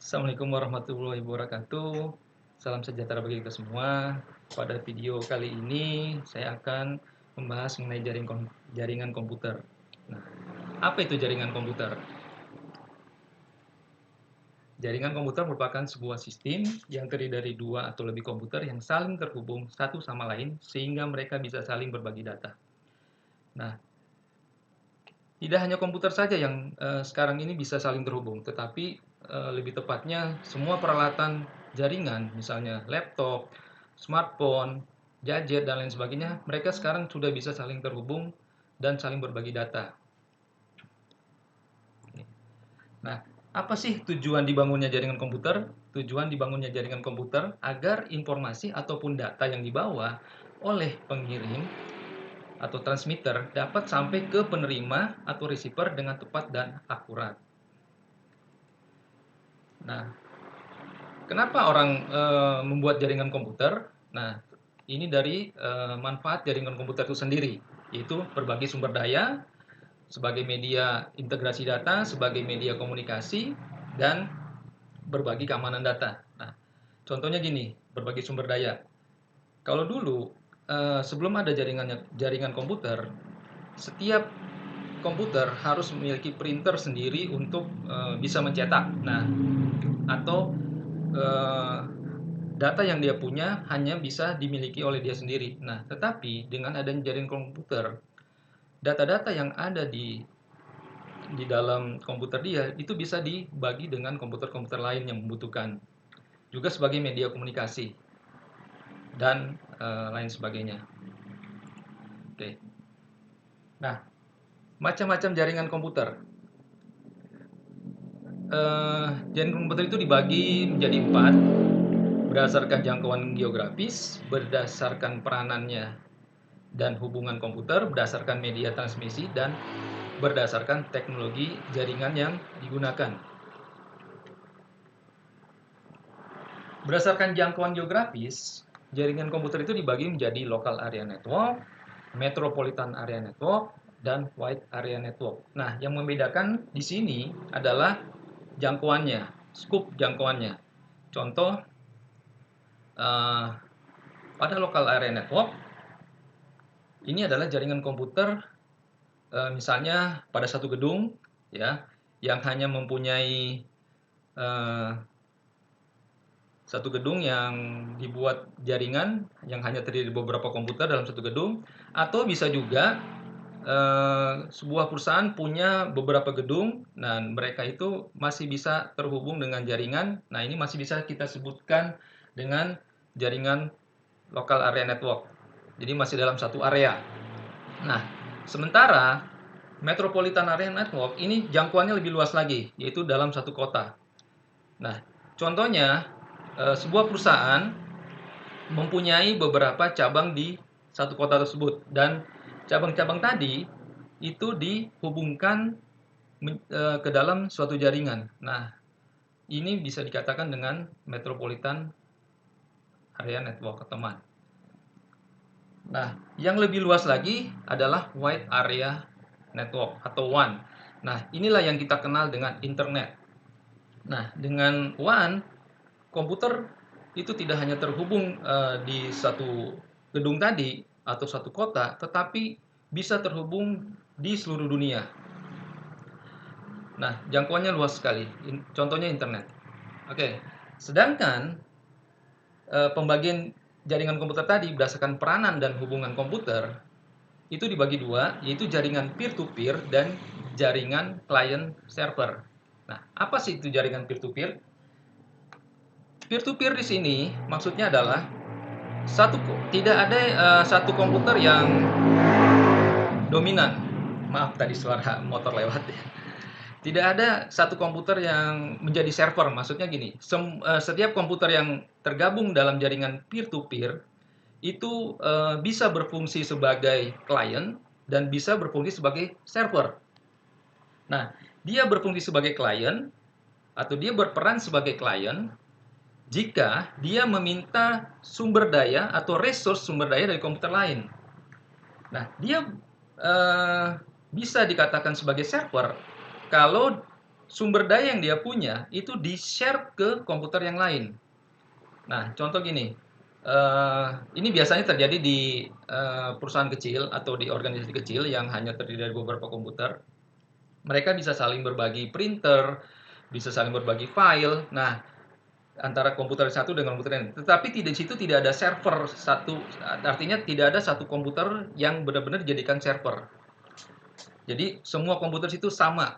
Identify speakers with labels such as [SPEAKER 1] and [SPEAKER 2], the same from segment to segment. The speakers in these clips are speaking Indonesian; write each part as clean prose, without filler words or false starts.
[SPEAKER 1] Assalamualaikum warahmatullahi wabarakatuh. Salam sejahtera bagi kita semua. Pada video kali ini saya akan membahas mengenai jaringan komputer. Nah, apa itu jaringan komputer? Jaringan komputer merupakan sebuah sistem yang terdiri dari dua atau lebih komputer yang saling terhubung satu sama lain sehingga mereka bisa saling berbagi data. Nah, tidak hanya komputer saja yang sekarang ini bisa saling terhubung, tetapi lebih tepatnya semua peralatan jaringan, misalnya laptop, smartphone, gadget, dan lain sebagainya, mereka sekarang sudah bisa saling terhubung dan saling berbagi data. Nah, apa sih tujuan dibangunnya jaringan komputer? Tujuan dibangunnya jaringan komputer agar informasi ataupun data yang dibawa oleh pengirim atau transmitter dapat sampai ke penerima atau receiver dengan tepat dan akurat. Nah, kenapa orang membuat jaringan komputer? Nah, ini dari manfaat jaringan komputer itu sendiri, yaitu berbagi sumber daya sebagai media integrasi data, sebagai media komunikasi, dan berbagi keamanan data. Nah, contohnya gini, berbagi sumber daya. Kalau dulu sebelum ada jaringan komputer, setiap komputer harus memiliki printer sendiri untuk bisa mencetak. Nah, atau eh, data yang dia punya hanya bisa dimiliki oleh dia sendiri. Nah, tetapi dengan adanya jaringan komputer, data-data yang ada di dalam komputer dia itu bisa dibagi dengan komputer-komputer lain yang membutuhkan, juga sebagai media komunikasi dan lain sebagainya. Oke. Nah, macam-macam jaringan komputer. Jaringan komputer itu dibagi menjadi 4 berdasarkan jangkauan geografis, berdasarkan peranannya dan hubungan komputer, berdasarkan media transmisi, dan berdasarkan teknologi jaringan yang digunakan. Berdasarkan jangkauan geografis, jaringan komputer itu dibagi menjadi local area network, metropolitan area network, dan wide area network. Nah, yang membedakan di sini adalah jangkauannya, scope jangkauannya. Contoh, pada local area network, ini adalah jaringan komputer misalnya pada satu gedung, ya, yang hanya mempunyai satu gedung yang dibuat jaringan yang hanya terdiri dari beberapa komputer dalam satu gedung, atau bisa juga sebuah perusahaan punya beberapa gedung, dan mereka itu masih bisa terhubung dengan jaringan. Nah, ini masih bisa kita sebutkan dengan jaringan local area network. Jadi masih dalam satu area. Nah, sementara metropolitan area network ini jangkauannya lebih luas lagi, yaitu dalam satu kota. Nah, contohnya sebuah perusahaan mempunyai beberapa cabang di satu kota tersebut, dan cabang-cabang tadi itu dihubungkan ke dalam suatu jaringan. Nah, ini bisa dikatakan dengan metropolitan area network, teman. Nah, yang lebih luas lagi adalah wide area network atau WAN. Nah, inilah yang kita kenal dengan internet. Nah, dengan WAN, komputer itu tidak hanya terhubung di satu gedung tadi atau satu kota, tetapi bisa terhubung di seluruh dunia. Nah, jangkauannya luas sekali. Contohnya internet. Oke, sedangkan pembagian jaringan komputer tadi berdasarkan peranan dan hubungan komputer itu dibagi dua, yaitu jaringan peer-to-peer dan jaringan client server. Nah, apa sih itu jaringan peer-to-peer? Peer-to-peer di sini maksudnya adalah tidak ada satu komputer yang dominan. Maaf tadi suara motor lewat ya. Tidak ada satu komputer yang menjadi server. Maksudnya gini, setiap komputer yang tergabung dalam jaringan peer-to-peer itu bisa berfungsi sebagai client dan bisa berfungsi sebagai server. Nah, dia berfungsi sebagai client atau dia berperan sebagai client jika dia meminta sumber daya atau resource sumber daya dari komputer lain. Nah, dia bisa dikatakan sebagai server kalau sumber daya yang dia punya itu di-share ke komputer yang lain. Nah, contoh gini, ini biasanya terjadi di perusahaan kecil atau di organisasi kecil yang hanya terdiri dari beberapa komputer. Mereka bisa saling berbagi printer, bisa saling berbagi file. Nah, antara komputer satu dengan komputer lain. Tetapi di situ tidak ada server satu, artinya tidak ada satu komputer yang benar-benar dijadikan server. Jadi semua komputer itu sama,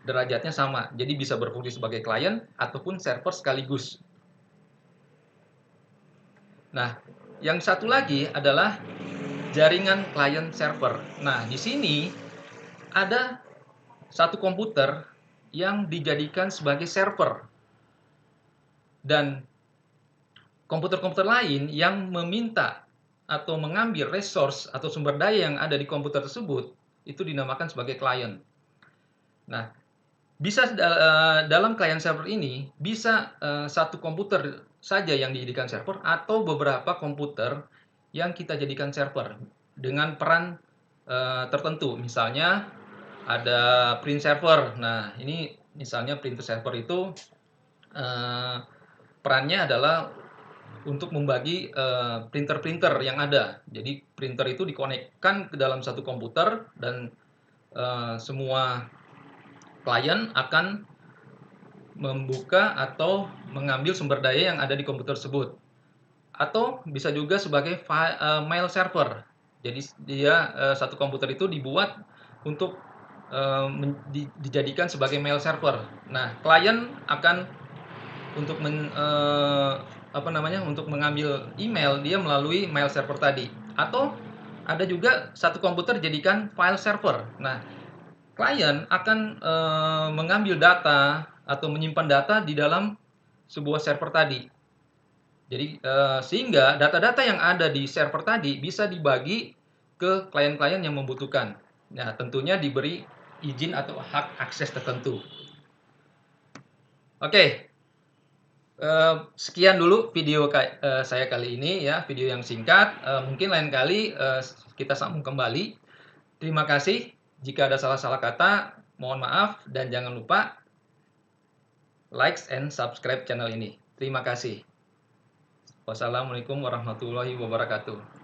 [SPEAKER 1] derajatnya sama. Jadi bisa berfungsi sebagai klien ataupun server sekaligus. Nah, yang satu lagi adalah jaringan client server. Nah, di sini ada satu komputer yang dijadikan sebagai server dan komputer-komputer lain yang meminta atau mengambil resource atau sumber daya yang ada di komputer tersebut itu dinamakan sebagai client. Nah, bisa dalam client server ini bisa satu komputer saja yang dijadikan server atau beberapa komputer yang kita jadikan server dengan peran tertentu. Misalnya ada print server. Nah, ini misalnya print server itu perannya adalah untuk membagi printer-printer yang ada. Jadi printer itu dikonekkan ke dalam satu komputer dan semua klien akan membuka atau mengambil sumber daya yang ada di komputer tersebut. Atau bisa juga sebagai mail server. Jadi dia satu komputer itu dibuat untuk dijadikan sebagai mail server. Nah, klien akan untuk untuk mengambil email dia melalui mail server tadi. Atau ada juga satu komputer jadikan file server. Nah, klien akan mengambil data atau menyimpan data di dalam sebuah server tadi. Jadi sehingga data-data yang ada di server tadi bisa dibagi ke klien-klien yang membutuhkan. Nah, tentunya diberi izin atau hak akses tertentu. Oke, sekian dulu video saya kali ini ya, video yang singkat. Mungkin lain kali kita sambung kembali. Terima kasih. Jika ada salah-salah kata, mohon maaf dan jangan lupa like and subscribe channel ini. Terima kasih. Wassalamualaikum warahmatullahi wabarakatuh.